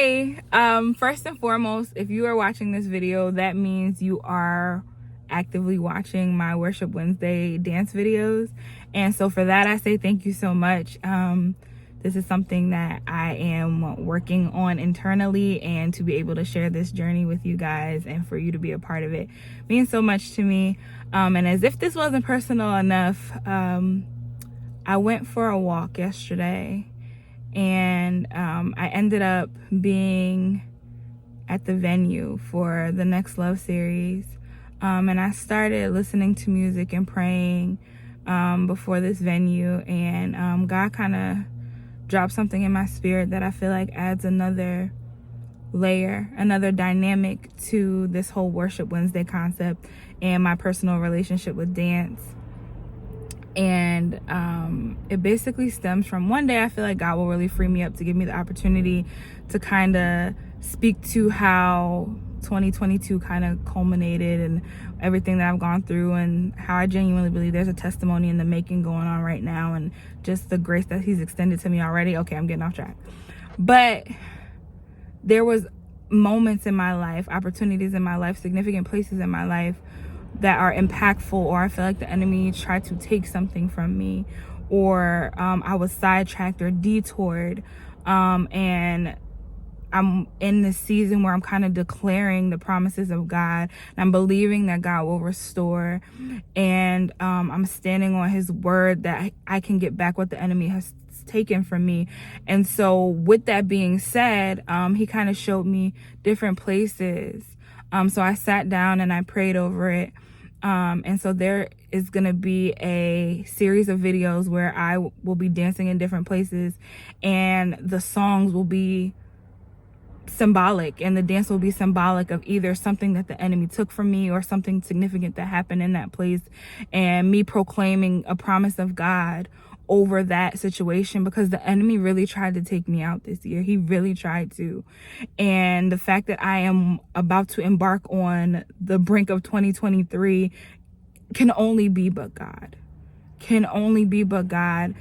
Hey, first and foremost, if you are watching this video, that means you are actively watching my Worship Wednesday dance videos. And so for that, I say thank you so much. This is something that I am working on internally, and to be able to share this journey with you guys and for you to be a part of it means so much to me. And as if this wasn't personal enough, I went for a walk yesterday, and I ended up being at the venue for the Next Love series, and I started listening to music and praying before this venue, and God kind of dropped something in my spirit that I feel like adds another layer, another dynamic to this whole Worship Wednesday concept and my personal relationship with dance. And it basically stems from, one day I feel like God will really free me up to give me the opportunity to kind of speak to how 2022 kind of culminated and everything that I've gone through, and how I genuinely believe there's a testimony in the making going on right now, and just the grace that he's extended to me already. Okay, I'm getting off track. But there was moments in my life, opportunities in my life, significant places in my life that are impactful, or I feel like the enemy tried to take something from me, or I was sidetracked or detoured, and I'm in this season where I'm kind of declaring the promises of God, and I'm believing that God will restore, and I'm standing on his word that I can get back what the enemy has taken from me. And so with that being said, he kind of showed me different places. So I sat down and I prayed over it. And so there is going to be a series of videos where I will be dancing in different places, and the songs will be symbolic, and the dance will be symbolic of either something that the enemy took from me or something significant that happened in that place, and me proclaiming a promise of God over that situation, because the enemy really tried to take me out this year. He really tried to. And the fact that I am about to embark on the brink of 2023 can only be but God. Can only be but God.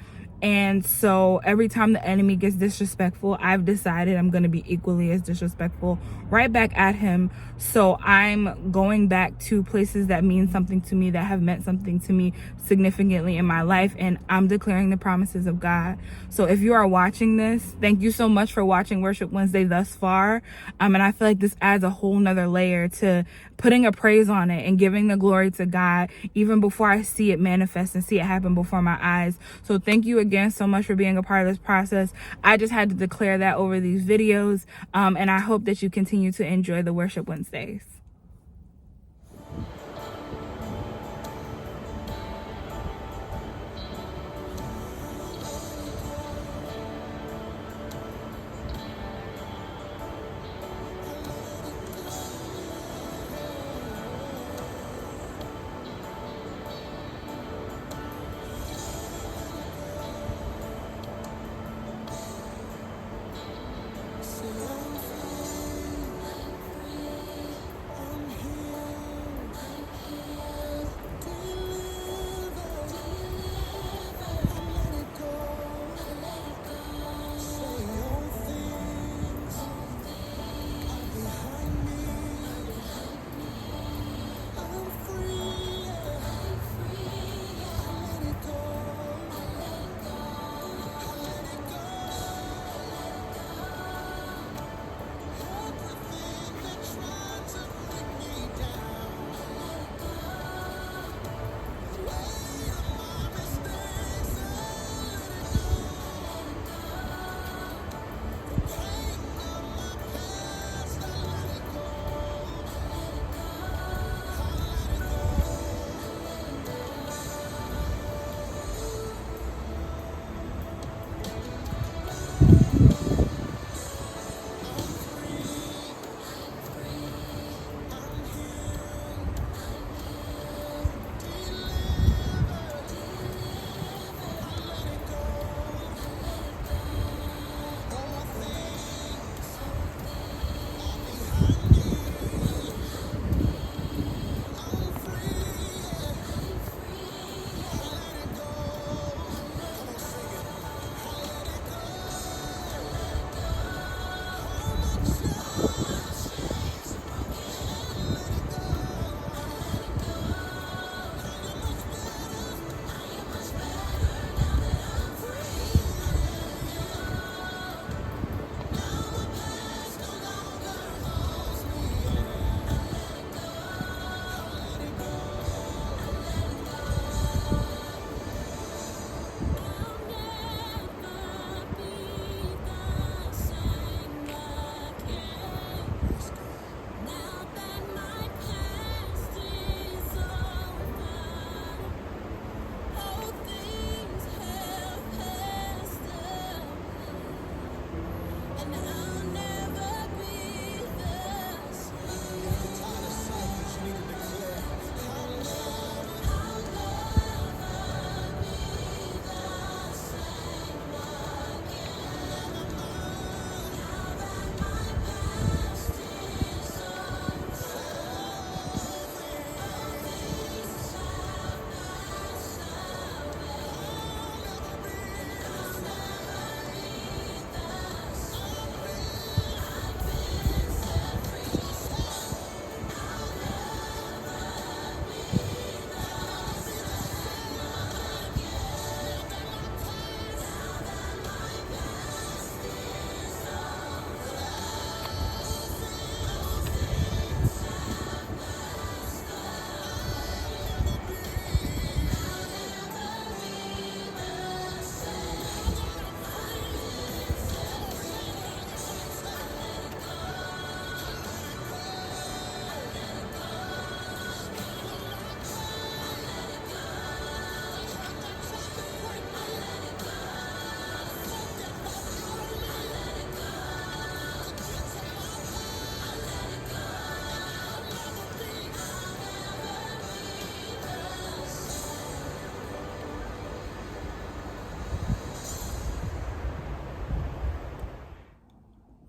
And so every time the enemy gets disrespectful, I've decided I'm going to be equally as disrespectful right back at him. So I'm going back to places that mean something to me, that have meant something to me significantly in my life, and I'm declaring the promises of God. So if you are watching this, thank you so much for watching Worship Wednesday thus far. And I feel like this adds a whole nother layer to putting a praise on it and giving the glory to God even before I see it manifest and see it happen before my eyes. So thank you again so much for being a part of this process. I just had to declare that over these videos, and I hope that you continue to enjoy the Worship Wednesdays.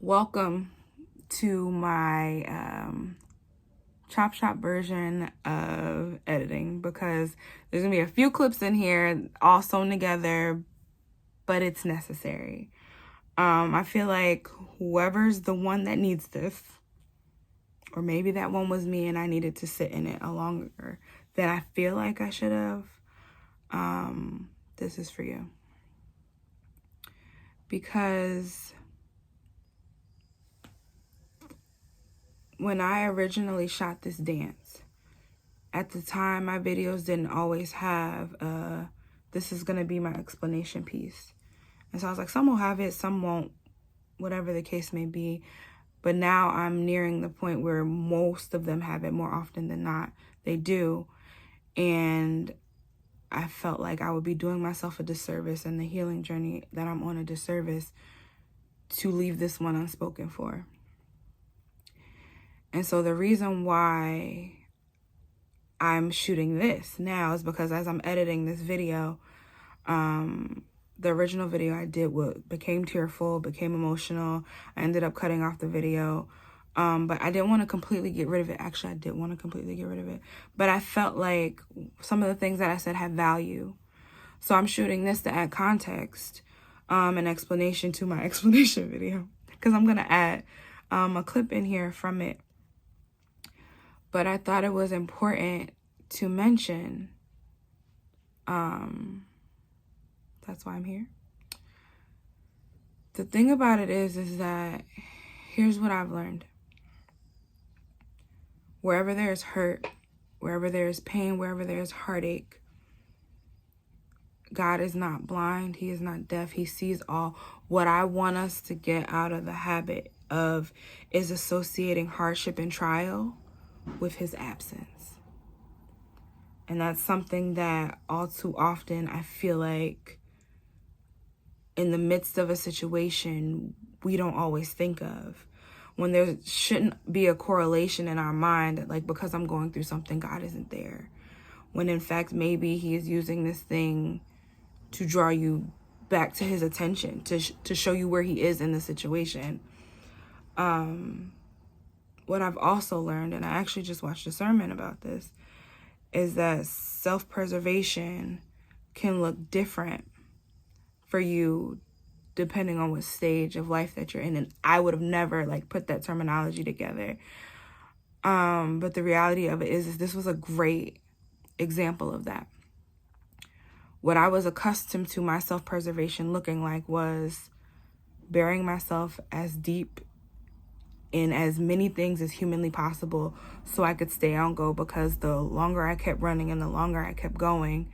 Welcome to my chop shop version of editing, because there's gonna be a few clips in here all sewn together, but it's necessary. I feel like whoever's the one that needs this, or maybe that one was me and I needed to sit in it a longer than I feel like I should have, this is for you. Because when I originally shot this dance, at the time my videos didn't always have this is gonna be my explanation piece. And so I was like, some will have it, some won't, whatever the case may be. But now I'm nearing the point where most of them have it. More often than not, they do. And I felt like I would be doing myself a disservice and the healing journey that I'm on a disservice to leave this one unspoken for. And so the reason why I'm shooting this now is because as I'm editing this video, the original video I did became tearful, became emotional. I ended up cutting off the video. But I didn't want to completely get rid of it. Actually, I did want to completely get rid of it. But I felt like some of the things that I said had value. So I'm shooting this to add context, and explanation to my explanation video. Because I'm going to add a clip in here from it. But I thought it was important to mention. That's why I'm here. The thing about it is that here's what I've learned. Wherever there's hurt, wherever there's pain, wherever there's heartache, God is not blind. He is not deaf. He sees all. What I want us to get out of the habit of is associating hardship and trial with his absence. And that's something that all too often I feel like in the midst of a situation, we don't always think of. When there shouldn't be a correlation in our mind, like because I'm going through something, God isn't there. When in fact, maybe he is using this thing to draw you back to his attention, to show you where he is in the situation. What I've also learned, and I actually just watched a sermon about this, is that self-preservation can look different for you depending on what stage of life that you're in. And I would have never put that terminology together. But the reality of it is this was a great example of that. What I was accustomed to my self-preservation looking like was burying myself as deep in as many things as humanly possible so I could stay on go, because the longer I kept running and the longer I kept going,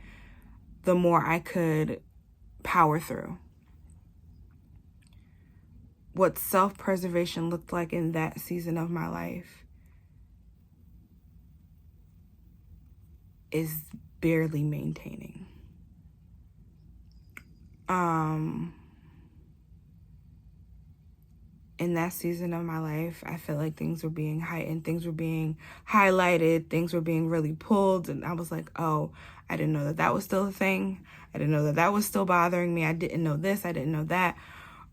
the more I could power through. What self-preservation looked like in that season of my life is barely maintaining. In that season of my life, I felt like things were being heightened, things were being highlighted, things were being really pulled, and I was like, oh, I didn't know that that was still a thing. I didn't know that that was still bothering me. I didn't know this, I didn't know that.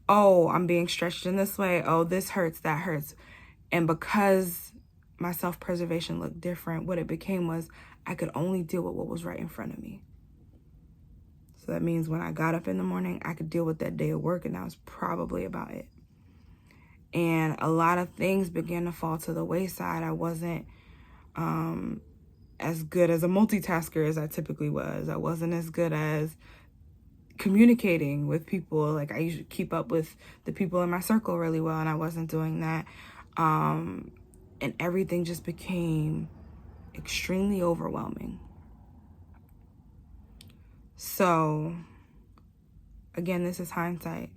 Oh, I'm being stretched in this way. Oh, this hurts, that hurts. And because my self-preservation looked different, what it became was I could only deal with what was right in front of me. So that means when I got up in the morning, I could deal with that day of work, and that was probably about it. And a lot of things began to fall to the wayside. I wasn't as good as a multitasker as I typically was. I wasn't as good as communicating with people. Like I usually keep up with the people in my circle really well, and I wasn't doing that. And everything just became extremely overwhelming. So again, this is hindsight.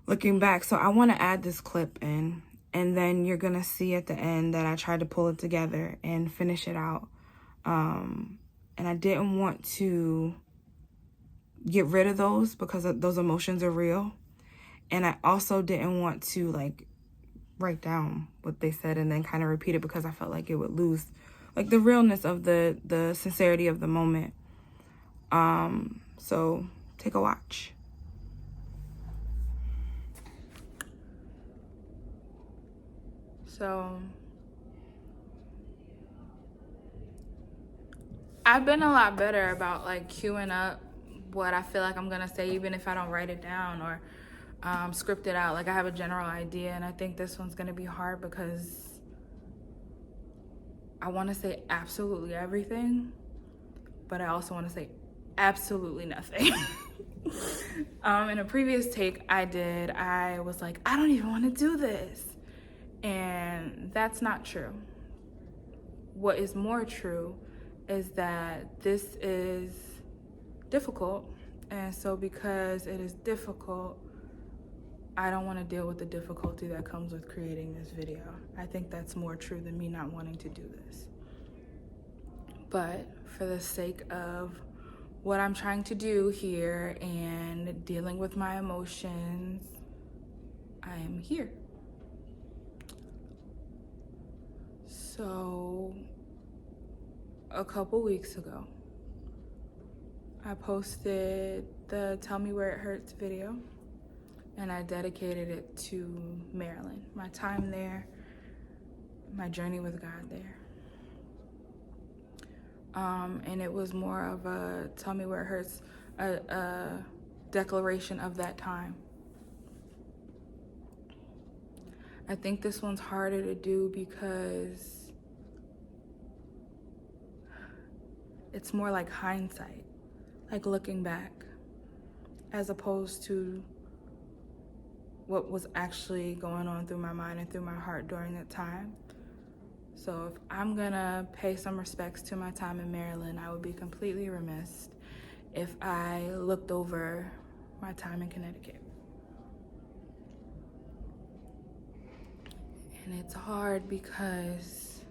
Looking back, so I want to add this clip in, and then you're going to see at the end that I tried to pull it together and finish it out. And I didn't want to get rid of those because those emotions are real. And I also didn't want to write down what they said and then kind of repeat it, because I felt like it would lose the realness of the sincerity of the moment. So take a watch. So I've been a lot better about like queuing up what I feel like I'm gonna say, even if I don't write it down or script it out. Like I have a general idea, and I think this one's gonna be hard because I want to say absolutely everything, but I also want to say absolutely nothing. In a previous take I was like, I don't even want to do this. And that's not true. What is more true is that this is difficult. And so because it is difficult, I don't want to deal with the difficulty that comes with creating this video. I think that's more true than me not wanting to do this. But for the sake of what I'm trying to do here and dealing with my emotions, I am here. So a couple weeks ago, I posted the Tell Me Where It Hurts video, and I dedicated it to Maryland, my time there, my journey with God there. And it was more of a Tell Me Where It Hurts, a declaration of that time. I think this one's harder to do because it's more like hindsight, like looking back, as opposed to what was actually going on through my mind and through my heart during that time. So if I'm gonna pay some respects to my time in Maryland, I would be completely remiss if I looked over my time in Connecticut. And it's hard because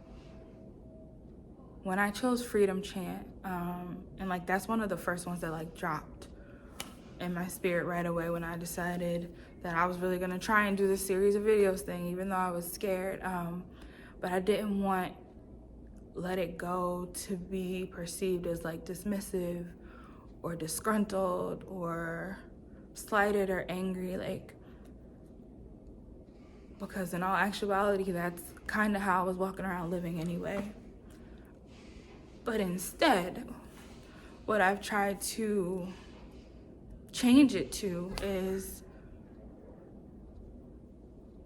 when I chose Freedom Chant, and like that's one of the first ones that like dropped in my spirit right away when I decided that I was really gonna try and do this series of videos thing, even though I was scared. But I didn't want Let It Go to be perceived as like dismissive or disgruntled or slighted or angry, like, because in all actuality, that's kind of how I was walking around living anyway. But instead, what I've tried to change it to is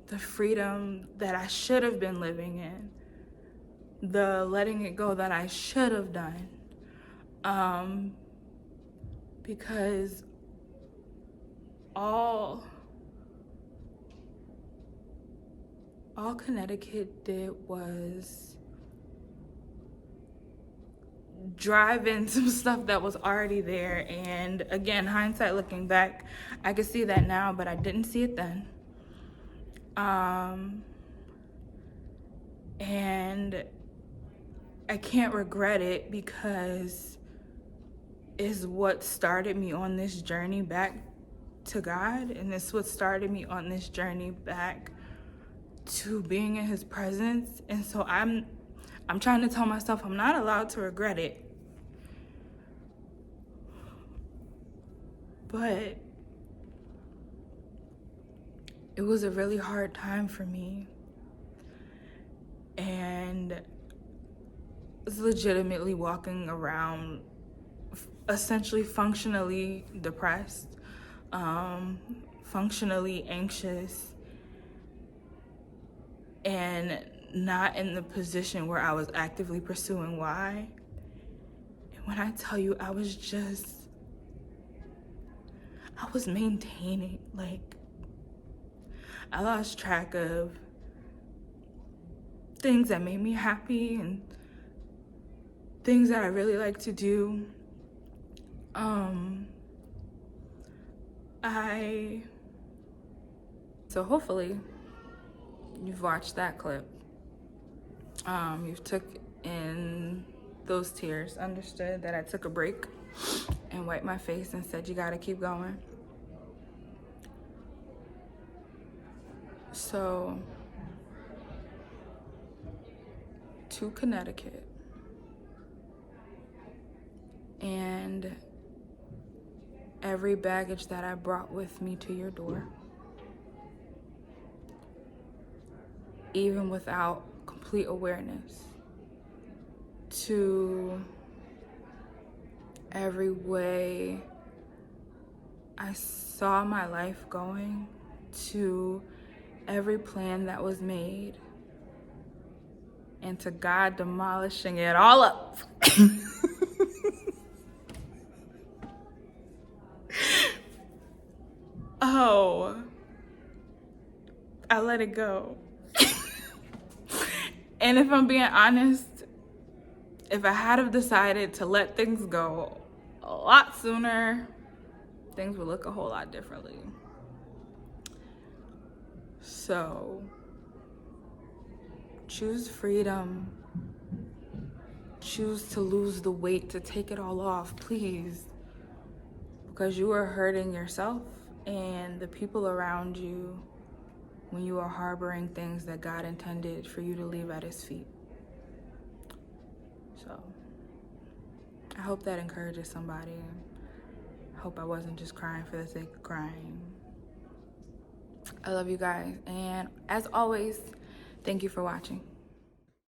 the freedom that I should have been living in, the letting it go that I should have done. Because all Connecticut did was drive in some stuff that was already there. And again, hindsight looking back, I can see that now, but I didn't see it then. And I can't regret it because it's what started me on this journey back to God, and it's what started me on this journey back to being in his presence. And so I'm trying to tell myself I'm not allowed to regret it. But it was a really hard time for me, and I was legitimately walking around essentially functionally depressed, functionally anxious, and not in the position where I was actively pursuing why. And when I tell you, I was maintaining, like, I lost track of things that made me happy and things that I really like to do. So hopefully you've watched that clip. You've took in those tears, understood that I took a break and wiped my face and said, you gotta keep going. So, to Connecticut, and every baggage that I brought with me to your door, even without complete awareness, to every way I saw my life going, to every plan that was made, and to God demolishing it all up. Oh, I let it go. And if I'm being honest, if I had have decided to let things go a lot sooner, things would look a whole lot differently. So, choose freedom. Choose to lose the weight, to take it all off, please. Because you are hurting yourself and the people around you when you are harboring things that God intended for you to leave at his feet. So, I hope that encourages somebody. I hope I wasn't just crying for the sake of crying. I love you guys, and as always, thank you for watching.